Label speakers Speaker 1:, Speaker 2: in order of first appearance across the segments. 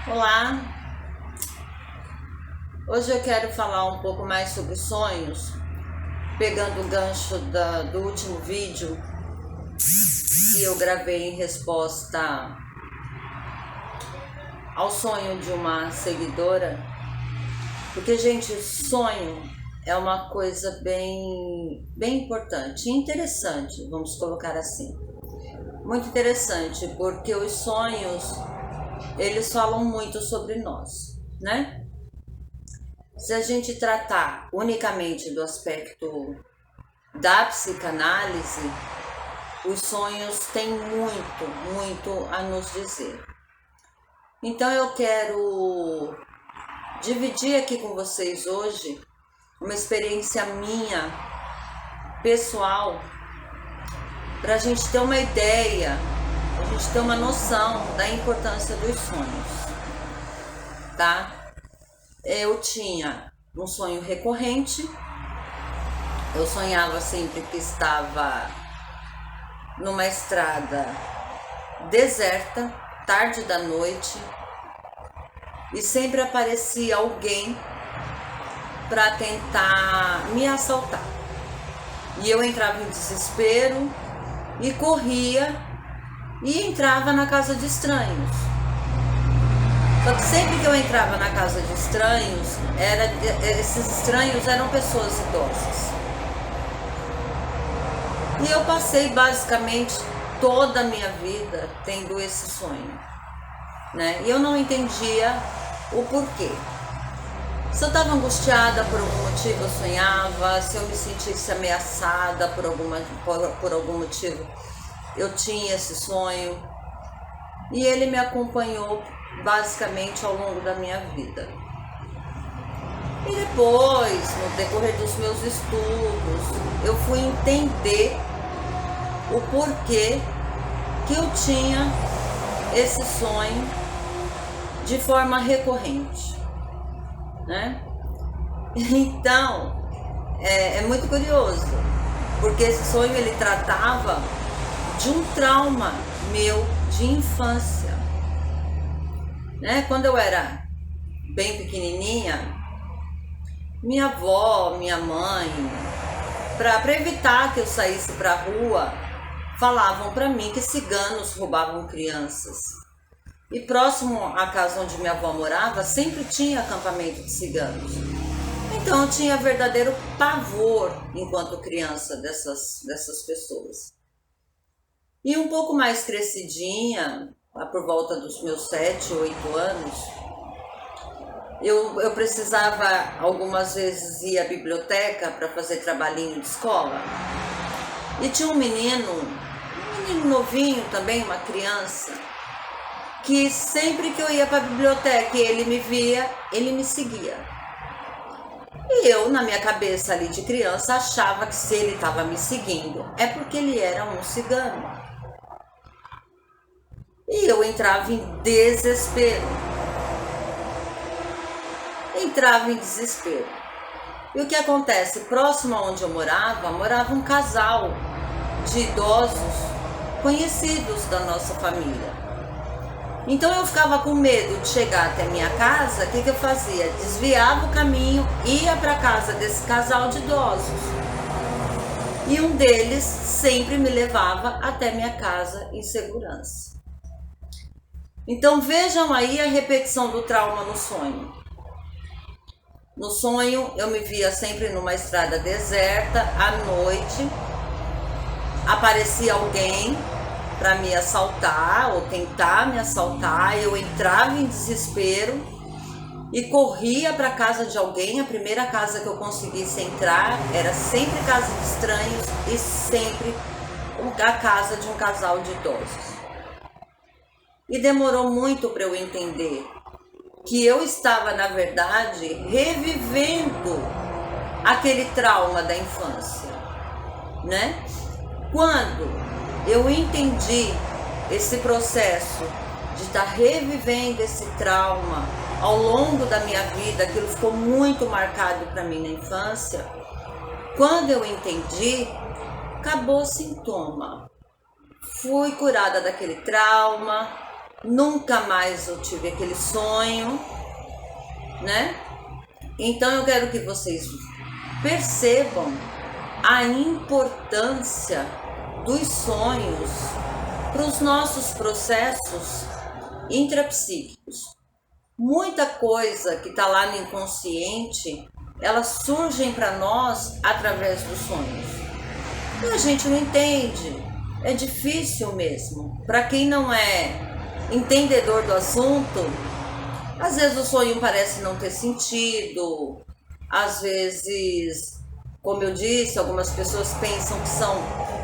Speaker 1: Olá, hoje eu quero falar um pouco mais sobre sonhos, pegando o gancho do último vídeo que eu gravei em resposta ao sonho de uma seguidora, porque, gente, sonho é uma coisa bem importante e interessante, vamos colocar assim. Muito interessante, porque os sonhos, eles falam muito sobre nós, né? Se a gente tratar unicamente do aspecto da psicanálise, os sonhos têm muito a nos dizer. Então eu quero dividir aqui com vocês hoje uma experiência minha, pessoal, para a gente ter uma ideia, a gente ter uma noção da importância dos sonhos, tá? Eu tinha um sonho recorrente, eu sonhava sempre que estava numa estrada deserta, tarde da noite, e sempre aparecia alguém para tentar me assaltar. E eu entrava em desespero e corria e entrava na casa de estranhos. Só que sempre que eu entrava na casa de estranhos, esses estranhos eram pessoas idosas. E eu passei basicamente toda a minha vida tendo esse sonho, né? E eu não entendia o porquê. Se eu estava angustiada por algum motivo, eu sonhava. Se eu me sentisse ameaçada por algum motivo, eu tinha esse sonho. E ele me acompanhou basicamente ao longo da minha vida. E depois, no decorrer dos meus estudos, eu fui entender o porquê que eu tinha esse sonho de forma recorrente, né? Então, é muito curioso, porque esse sonho ele tratava de um trauma meu de infância, né? Quando eu era bem pequenininha, minha avó, minha mãe, para evitar que eu saísse para a rua, falavam para mim que ciganos roubavam crianças. E próximo à casa onde minha avó morava, sempre tinha acampamento de ciganos. Então eu tinha verdadeiro pavor enquanto criança dessas pessoas. E um pouco mais crescidinha, por volta dos meus 7, 8 anos, eu precisava algumas vezes ir à biblioteca para fazer trabalhinho de escola. E tinha um menino novinho também, uma criança, que sempre que eu ia para a biblioteca e ele me via, ele me seguia. E eu, na minha cabeça ali de criança, achava que se ele estava me seguindo, é porque ele era um cigano. E eu entrava em desespero. E o que acontece? Próximo a onde eu morava um casal de idosos conhecidos da nossa família. Então eu ficava com medo de chegar até minha casa. O que eu fazia? Desviava o caminho, ia para a casa desse casal de idosos. E um deles sempre me levava até minha casa em segurança. Então vejam aí a repetição do trauma no sonho. No sonho eu me via sempre numa estrada deserta, à noite, aparecia alguém para me assaltar ou tentar me assaltar, eu entrava em desespero e corria para a casa de alguém. A primeira casa que eu conseguisse entrar era sempre casa de estranhos e sempre a casa de um casal de idosos. E demorou muito para eu entender que eu estava, na verdade, revivendo aquele trauma da infância, né? Quando eu entendi esse processo de estar revivendo esse trauma ao longo da minha vida, aquilo ficou muito marcado para mim na infância. Quando eu entendi, acabou o sintoma. Fui curada daquele trauma, nunca mais eu tive aquele sonho, né? Então eu quero que vocês percebam a importância dos sonhos para os nossos processos intrapsíquicos. Muita coisa que está lá no inconsciente, elas surgem para nós através dos sonhos. E a gente não entende, é difícil mesmo. Para quem não é entendedor do assunto, às vezes o sonho parece não ter sentido, às vezes, como eu disse, algumas pessoas pensam que são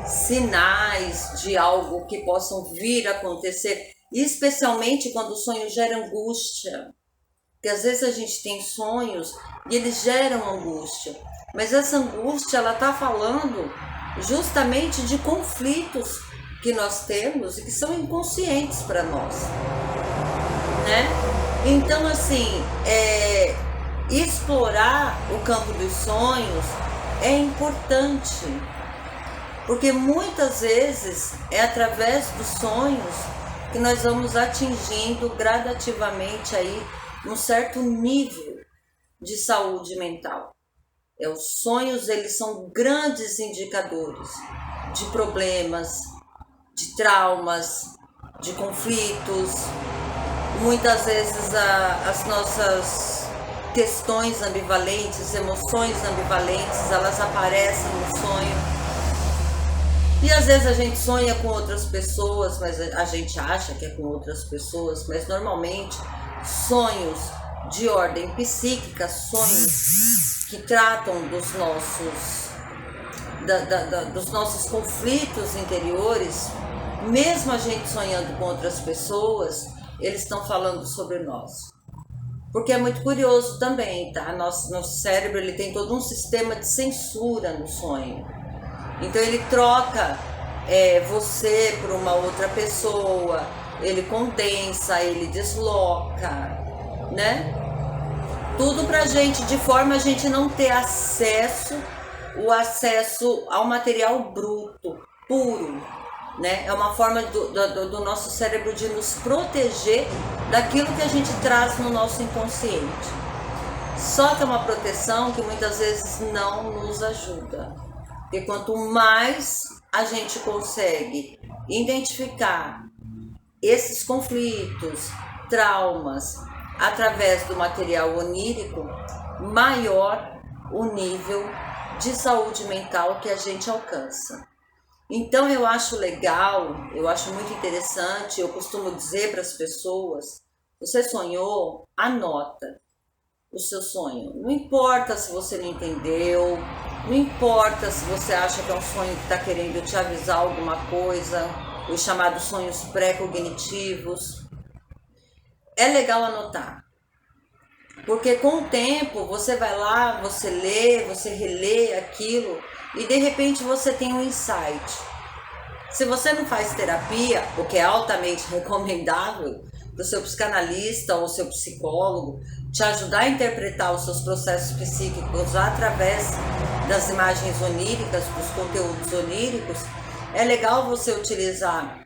Speaker 1: sinais de algo que possam vir a acontecer, especialmente quando o sonho gera angústia. Porque às vezes a gente tem sonhos e eles geram angústia, mas essa angústia ela está falando justamente de conflitos que nós temos e que são inconscientes para nós, né? Então, assim, explorar o campo dos sonhos é importante, porque muitas vezes é através dos sonhos que nós vamos atingindo gradativamente aí um certo nível de saúde mental. Os sonhos, eles são grandes indicadores de problemas, de traumas, de conflitos. Muitas vezes as nossas questões ambivalentes, emoções ambivalentes, elas aparecem no sonho. E às vezes a gente sonha com outras pessoas, mas a gente acha que é com outras pessoas, mas normalmente sonhos de ordem psíquica, sonhos que tratam dos nossos conflitos interiores, mesmo a gente sonhando com outras pessoas, eles estão falando sobre nós. Porque é muito curioso também, tá? Nosso cérebro, ele tem todo um sistema de censura no sonho. Então ele troca você por uma outra pessoa, ele condensa, ele desloca, né? Tudo pra gente, de forma a gente não ter o acesso ao material bruto, puro, né? É uma forma do nosso cérebro de nos proteger daquilo que a gente traz no nosso inconsciente. Só que é uma proteção que muitas vezes não nos ajuda. Porque quanto mais a gente consegue identificar esses conflitos, traumas, através do material onírico, maior o nível de saúde mental que a gente alcança. Então eu acho legal, eu acho muito interessante, eu costumo dizer para as pessoas, você sonhou, anota o seu sonho. Não importa se você não entendeu, não importa se você acha que é um sonho que está querendo te avisar alguma coisa, os chamados sonhos pré-cognitivos. É legal anotar, porque com o tempo você vai lá, você lê, você relê aquilo e de repente você tem um insight. Se você não faz terapia, o que é altamente recomendável para o seu psicanalista ou seu psicólogo te ajudar a interpretar os seus processos psíquicos através das imagens oníricas, dos conteúdos oníricos, é legal você utilizar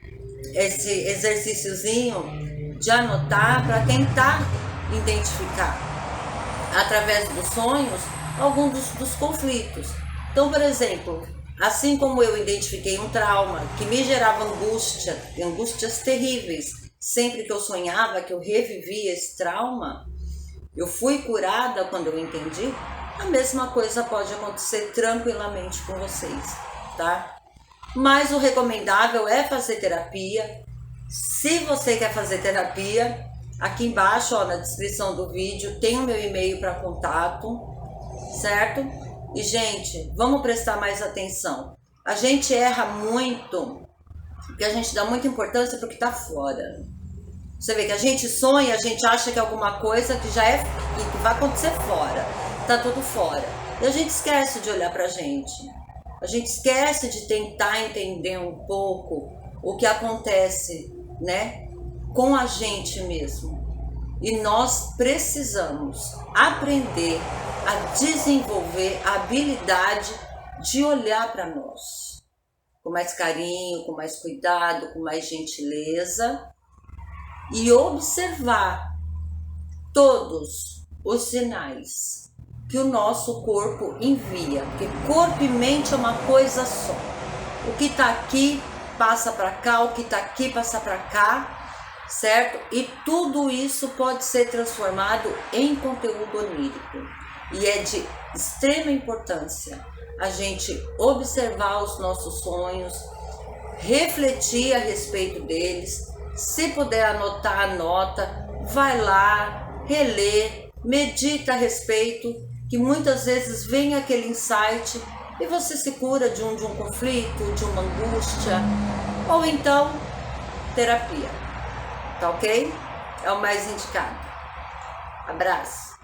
Speaker 1: esse exercíciozinho de anotar para tentar identificar através dos sonhos alguns dos conflitos. Então, por exemplo, assim como eu identifiquei um trauma que me gerava angústias terríveis, sempre que eu sonhava que eu revivia esse trauma, eu fui curada quando eu entendi, a mesma coisa pode acontecer tranquilamente com vocês, tá? Mas o recomendável é fazer terapia. Se você quer fazer terapia, aqui embaixo, ó, na descrição do vídeo, tem o meu e-mail para contato, certo? E, gente, vamos prestar mais atenção. A gente erra muito, porque a gente dá muita importância para o que está fora. Você vê que a gente sonha, a gente acha que é alguma coisa que já é, que vai acontecer fora. Tá tudo fora. E a gente esquece de olhar pra gente. A gente esquece de tentar entender um pouco o que acontece, né, com a gente mesmo. E nós precisamos aprender a desenvolver a habilidade de olhar para nós com mais carinho, com mais cuidado, com mais gentileza, e observar todos os sinais que o nosso corpo envia, porque corpo e mente é uma coisa só. O que está aqui passa para cá, o que está aqui passa para cá, certo? E tudo isso pode ser transformado em conteúdo onírico. E é de extrema importância a gente observar os nossos sonhos, refletir a respeito deles. Se puder anotar, anota, vai lá, relê, medita a respeito, que muitas vezes vem aquele insight e você se cura de um conflito, de uma angústia, ou então terapia, tá ok? É o mais indicado. Abraço!